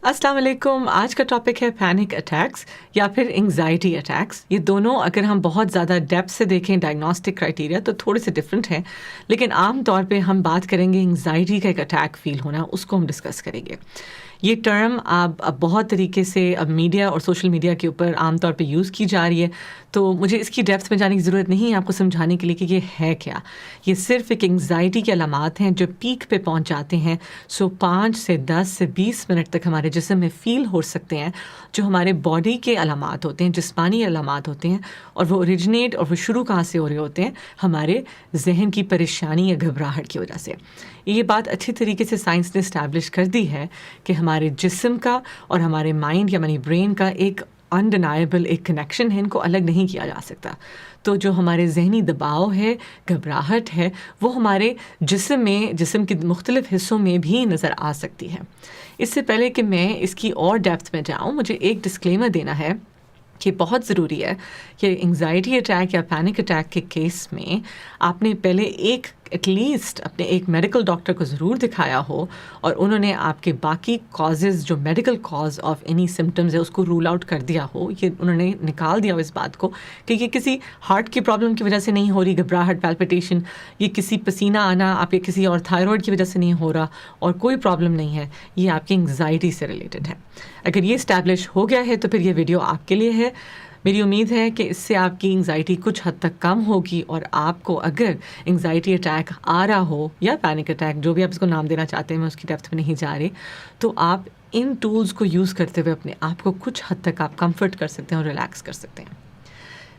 السلام علیکم. آج کا ٹاپک ہے پینک اٹیکس یا پھر انگزائٹی اٹیکس. یہ دونوں اگر ہم بہت زیادہ ڈیپتھ سے دیکھیں ڈائگنوسٹک کرائٹیریا تو تھوڑے سے ڈفرینٹ ہیں، لیکن عام طور پہ ہم بات کریں گے انگزائٹی کا ایک اٹیک فیل ہونا، اس کو ہم ڈسکس کریں گے. یہ ٹرم اب بہت طریقے سے اب میڈیا اور سوشل میڈیا کے اوپر عام طور پہ یوز کی جا رہی ہے، تو مجھے اس کی ڈیپتھ میں جانے کی ضرورت نہیں ہے آپ کو سمجھانے کے لیے کہ یہ ہے کیا. یہ صرف ایک انگزائٹی کے علامات ہیں جو پیک پہ پہنچ جاتے ہیں. 5 سے 10 سے 20 منٹ تک ہمارے جسم میں فیل ہو سکتے ہیں، جو ہمارے باڈی کے علامات ہوتے ہیں، جسمانی علامات ہوتے ہیں، اور وہ اوریجنیٹ اور وہ شروع کہاں سے ہو رہے ہوتے ہیں؟ ہمارے ذہن کی پریشانی یا گھبراہٹ کی وجہ سے. یہ بات اچھی طریقے سے سائنس نے اسٹیبلش کر دی ہے کہ ہمارے جسم کا اور ہمارے مائنڈ یا ہماری برین کا ایک انڈینائبل ایک کنیکشن ہے، ان کو الگ نہیں کیا جا سکتا. تو جو ہمارے ذہنی دباؤ ہے، گھبراہٹ ہے، وہ ہمارے جسم کے مختلف حصوں میں بھی نظر آ سکتی ہے. اس سے پہلے کہ میں اس کی اور ڈیپتھ میں جاؤں، مجھے ایک ڈسکلیمر دینا ہے کہ بہت ضروری ہے کہ انگزائٹی اٹیک یا پینک اٹیک کے کیس میں آپ نے پہلے ایٹ لیسٹ اپنے ایک میڈیکل ڈاکٹر کو ضرور دکھایا ہو، اور انہوں نے آپ کے باقی کازز جو medical cause of any symptoms ہے اس کو رول آؤٹ کر دیا ہو. یہ انہوں نے نکال دیا ہو اس بات کو کہ یہ کسی ہارٹ کی پرابلم کی وجہ سے نہیں ہو رہی، گھبراہٹ پیلپیٹیشن، یہ کسی پسینہ آنا آپ کے کسی اور تھائرائڈ کی وجہ سے نہیں ہو رہا اور کوئی پرابلم نہیں ہے، یہ آپ کی انگزائٹی سے ریلیٹڈ ہے. اگر یہ اسٹیبلش ہو گیا ہے تو پھر یہ ویڈیو آپ کے لیے ہے. میری امید ہے کہ اس سے آپ کی انگزائٹی کچھ حد تک کم ہوگی، اور آپ کو اگر انگزائٹی اٹیک آ رہا ہو یا پینک اٹیک، جو بھی آپ اس کو نام دینا چاہتے ہیں، میں اس کی ڈیپتھ میں نہیں جا رہی، تو آپ ان ٹولز کو یوز کرتے ہوئے اپنے آپ کو کچھ حد تک آپ کمفرٹ کر سکتے ہیں اور ریلیکس کر سکتے ہیں.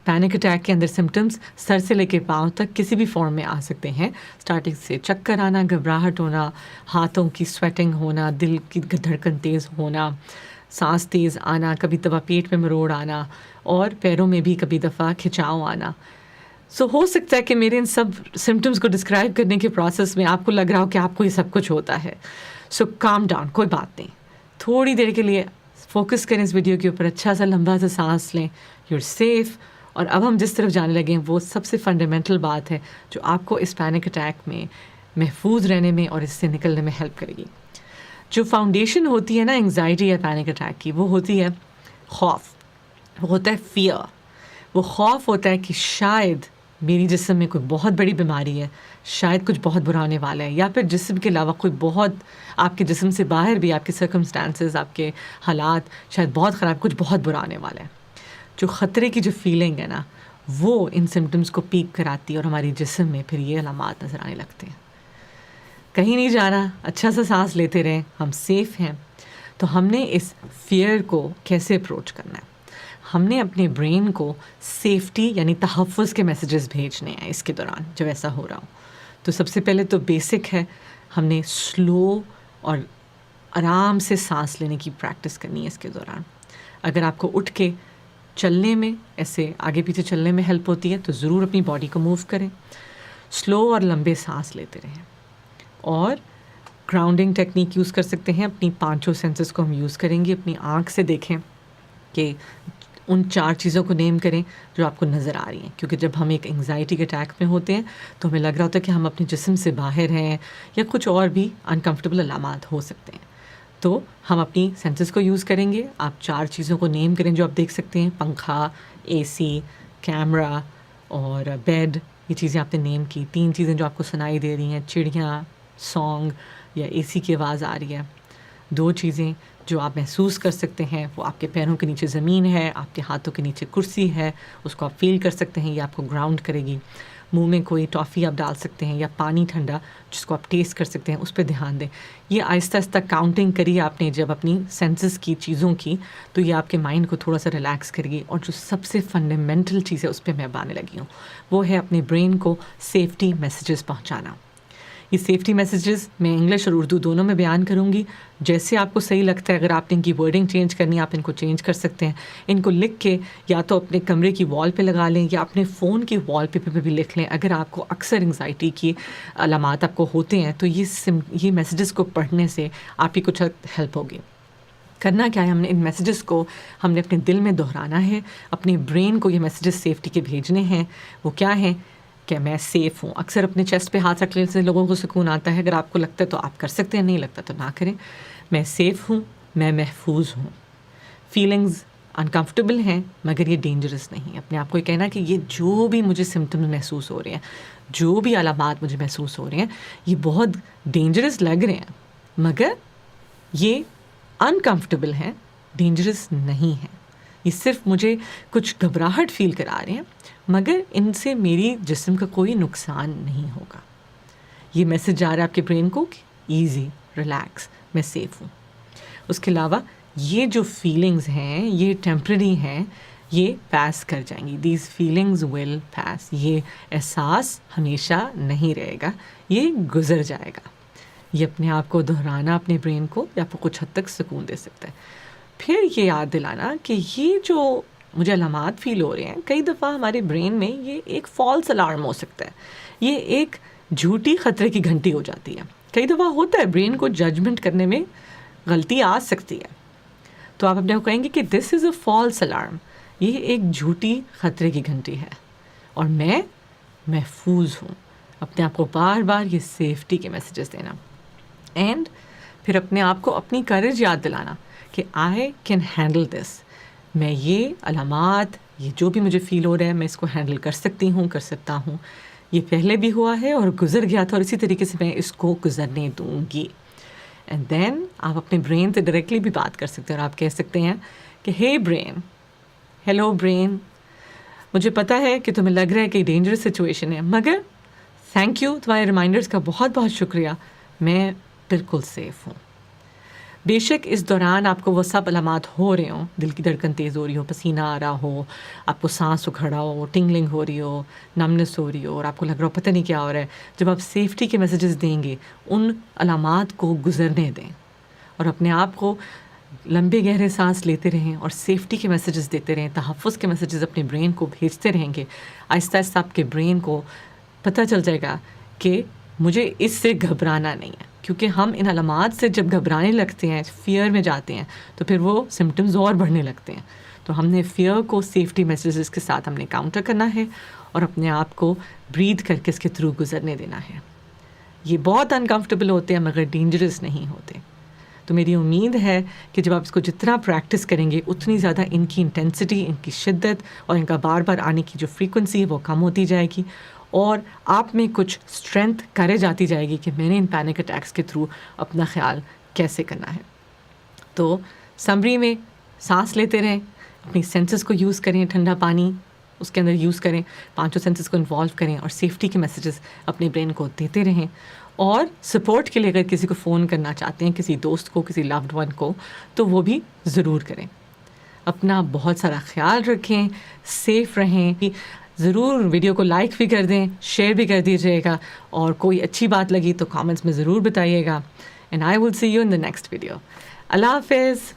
پینک اٹیک کے اندر سمٹمز سر سے لے کے پاؤں تک کسی بھی فارم میں آ سکتے ہیں. اسٹارٹنگ سے چکر آنا، گھبراہٹ ہونا، ہاتھوں کی سویٹنگ ہونا، دل کی دھڑکن تیز ہونا، سانس تیز آنا، کبھی دفعہ پیٹ میں مروڑ آنا، اور پیروں میں بھی کبھی دفعہ کھچاؤ آنا. ہو سکتا ہے کہ میرے ان سب سمٹمز کو ڈسکرائب کرنے کے پروسیس میں آپ کو لگ رہا ہو کہ آپ کو یہ سب کچھ ہوتا ہے. کام ڈاؤن، کوئی بات نہیں، تھوڑی دیر کے لیے فوکس کریں اس ویڈیو کے اوپر، اچھا سا لمبا سا سانس لیں، یو آر سیف. اور اب ہم جس طرف جانے لگے ہیں وہ سب سے فنڈامنٹل بات ہے جو آپ کو اس پینک اٹیک میں محفوظ رہنے میں اور اس سے نکلنے میں ہیلپ کرے گی. جو فاؤنڈیشن ہوتی ہے نا انگزائٹی یا پینک اٹیک کی، وہ ہوتی ہے خوف، وہ ہوتا ہے فیئر. وہ خوف ہوتا ہے کہ شاید میری جسم میں کوئی بہت بڑی بیماری ہے، شاید کچھ بہت برا ہونے والا ہے، یا پھر جسم کے علاوہ کوئی بہت آپ کے جسم سے باہر بھی آپ کے سرکمسٹانسز، آپ کے حالات شاید بہت خراب، کچھ بہت برا ہونے والا ہے. جو خطرے کی جو فیلنگ ہے نا، وہ ان سمٹمز کو پیک کراتی ہے، اور ہماری جسم میں پھر یہ علامات نظر آنے لگتے ہیں. کہیں نہیں جانا، اچھا سا سانس لیتے رہیں، ہم سیف ہیں. تو ہم نے اس فیئر کو کیسے اپروچ کرنا ہے؟ ہم نے اپنے برین کو سیفٹی یعنی تحفظ کے میسیجز بھیجنے ہیں اس کے دوران جب ایسا ہو رہا ہو. تو سب سے پہلے تو بیسک ہے، ہم نے سلو اور آرام سے سانس لینے کی پریکٹس کرنی ہے اس کے دوران. اگر آپ کو اٹھ کے چلنے میں، ایسے آگے پیچھے چلنے میں ہیلپ ہوتی ہے تو ضرور اپنی باڈی کو موو کریں. سلو اور لمبے سانس لیتے رہیں، اور گراؤنڈنگ ٹیکنیک یوز کر سکتے ہیں. اپنی 5 سینسز کو ہم یوز کریں گے. اپنی آنکھ سے دیکھیں کہ ان 4 چیزوں کو نیم کریں جو آپ کو نظر آ رہی ہیں، کیونکہ جب ہم ایک انگزائٹی کے اٹیک میں ہوتے ہیں تو ہمیں لگ رہا ہوتا ہے کہ ہم اپنے جسم سے باہر ہیں، یا کچھ اور بھی انکمفرٹیبل علامات ہو سکتے ہیں. تو ہم اپنی سینسز کو یوز کریں گے. آپ 4 چیزوں کو نیم کریں جو آپ دیکھ سکتے ہیں: پنکھا، اے سی، کیمرہ اور بیڈ. یہ چیزیں آپ نے نیم کی. 3 چیزیں جو آپ کو سنائی دے رہی ہیں: چڑیاں، سانگ یا اے سی کی آواز آ رہی ہے. 2 چیزیں جو آپ محسوس کر سکتے ہیں، وہ آپ کے پیروں کے نیچے زمین ہے، آپ کے ہاتھوں کے نیچے کرسی ہے، اس کو آپ فیل کر سکتے ہیں، یہ آپ کو گراؤنڈ کرے گی. منہ میں کوئی ٹافی آپ ڈال سکتے ہیں یا پانی ٹھنڈا جس کو آپ ٹیسٹ کر سکتے ہیں، اس پہ دھیان دیں. یہ آہستہ آہستہ کاؤنٹنگ کری آپ نے جب اپنی سینسز کی چیزوں کی، تو یہ آپ کے مائنڈ کو تھوڑا سا ریلیکس کرے گی. اور جو سب سے فنڈامنٹل چیز ہے اس پہ میں اب آنے لگی ہوں، وہ ہے اپنے برین کو سیفٹی میسیجز پہنچانا. یہ سیفٹی میسیجز میں انگلش اور اردو دونوں میں بیان کروں گی، جیسے آپ کو صحیح لگتا ہے. اگر آپ نے ان کی ورڈنگ چینج کرنی ہے، آپ ان کو چینج کر سکتے ہیں. ان کو لکھ کے یا تو اپنے کمرے کی وال پہ لگا لیں، یا اپنے فون کی وال پیپر پہ بھی لکھ لیں. اگر آپ کو اکثر انگزائٹی کی علامات آپ کو ہوتے ہیں تو یہ میسیجز کو پڑھنے سے آپ کی کچھ ہیلپ ہوگی. کرنا کیا ہے، ہم نے ان میسیجز کو ہم نے اپنے دل میں دہرانا ہے. اپنے برین کو یہ میسیجز سیفٹی کے بھیجنے ہیں. وہ کیا ہیں کہ میں سیف ہوں. اکثر اپنے چیسٹ پہ ہاتھ رکھ لینے سے لوگوں کو سکون آتا ہے. اگر آپ کو لگتا ہے تو آپ کر سکتے ہیں، نہیں لگتا تو نہ کریں. میں سیف ہوں، میں محفوظ ہوں. فیلنگز انکمفرٹیبل ہیں مگر یہ ڈینجرس نہیں. اپنے آپ کو یہ کہنا کہ یہ جو بھی مجھے سمٹمز محسوس ہو رہے ہیں, جو بھی علامات مجھے محسوس ہو رہے ہیں, یہ بہت ڈینجرس لگ رہے ہیں مگر یہ انکمفرٹیبل ہیں, ڈینجرس نہیں ہیں. یہ صرف مجھے کچھ گھبراہٹ فیل کرا رہے ہیں مگر ان سے میری جسم کا کوئی نقصان نہیں ہوگا. یہ میسج جا رہا ہے آپ کے برین کو کہ ایزی, ریلیکس, میں سیف ہوں. اس کے علاوہ یہ جو فیلنگز ہیں یہ ٹیمپرری ہیں, یہ پاس کر جائیں گی. دیز فیلنگز ول پاس. یہ احساس ہمیشہ نہیں رہے گا, یہ گزر جائے گا. یہ اپنے آپ کو دہرانا اپنے برین کو یا آپ کو کچھ حد تک سکون دے سکتا ہے. پھر یہ یاد دلانا کہ یہ جو مجھے علامات فیل ہو رہے ہیں, کئی دفعہ ہمارے برین میں یہ ایک فالس الارم ہو سکتا ہے, یہ ایک جھوٹی خطرے کی گھنٹی ہو جاتی ہے. کئی دفعہ ہوتا ہے برین کو ججمنٹ کرنے میں غلطی آ سکتی ہے, تو آپ اپنے کو کہیں گے کہ دس از اے فالس الارم, یہ ایک جھوٹی خطرے کی گھنٹی ہے اور میں محفوظ ہوں. اپنے آپ کو بار بار یہ سیفٹی کے میسیجز دینا. اینڈ پھر اپنے آپ کو اپنی کریج یاد دلانا کہ آئی کین ہینڈل دس. میں یہ علامات, یہ جو بھی مجھے فیل ہو رہا ہے, میں اس کو ہینڈل کر سکتی ہوں, کر سکتا ہوں. یہ پہلے بھی ہوا ہے اور گزر گیا تھا اور اسی طریقے سے میں اس کو گزرنے دوں گی. اینڈ دین آپ اپنے برین سے ڈائریکٹلی بھی بات کر سکتے ہیں اور آپ کہہ سکتے ہیں کہ ہے برین, ہیلو برین, مجھے پتہ ہے کہ تمہیں لگ رہا ہے کہ ڈینجرس سچویشن ہے مگر تھینک یو, تمہارے ریمائنڈرز کا بہت بہت شکریہ, میں بالکل سیف ہوں. بے شک اس دوران آپ کو وہ سب علامات ہو رہے ہوں, دل کی دھڑکن تیز ہو رہی ہو, پسینہ آ رہا ہو, آپ کو سانس اکھڑا ہو, ٹنگلنگ ہو رہی ہو, نمنس ہو رہی ہو اور آپ کو لگ رہا ہو پتہ نہیں کیا ہو رہا ہے. جب آپ سیفٹی کے میسیجز دیں گے ان علامات کو گزرنے دیں اور اپنے آپ کو لمبے گہرے سانس لیتے رہیں اور سیفٹی کے میسیجز دیتے رہیں, تحفظ کے میسیجز اپنے برین کو بھیجتے رہیں گے. آہستہ آہستہ آپ کے برین کو پتہ چل جائے گا کہ مجھے اس سے گھبرانا نہیں ہے, کیونکہ ہم ان علامات سے جب گھبرانے لگتے ہیں, فیئر میں جاتے ہیں, تو پھر وہ سمٹمز اور بڑھنے لگتے ہیں. تو ہم نے فیئر کو سیفٹی میسیجز کے ساتھ ہم نے کاؤنٹر کرنا ہے اور اپنے آپ کو بریتھ کر کے اس کے تھرو گزرنے دینا ہے. یہ بہت انکمفرٹیبل ہوتے ہیں مگر ڈینجرس نہیں ہوتے. تو میری امید ہے کہ جب آپ اس کو جتنا پریکٹس کریں گے اتنی زیادہ ان کی انٹینسٹی, ان کی شدت اور ان کا بار بار آنے کی جو فریکوینسی ہے وہ کم ہوتی جائے گی اور آپ میں کچھ اسٹرینتھ کرے جاتی جائے گی کہ میں نے ان پینک اٹیکس کے تھرو اپنا خیال کیسے کرنا ہے. تو سمری میں سانس لیتے رہیں, اپنی سینسز کو یوز کریں, ٹھنڈا پانی اس کے اندر یوز کریں, 5 سینسز کو انوالو کریں اور سیفٹی کے میسیجز اپنے برین کو دیتے رہیں. اور سپورٹ کے لیے اگر کسی کو فون کرنا چاہتے ہیں, کسی دوست کو, کسی لوڈ ون کو, تو وہ بھی ضرور کریں. اپنا بہت سارا خیال رکھیں, سیف رہیں. ضرور ویڈیو کو لائک بھی کر دیں, شیئر بھی کر دیجیے گا اور کوئی اچھی بات لگی تو کامنٹس میں ضرور بتائیے گا. And I will see you in the next video. اللہ حافظ.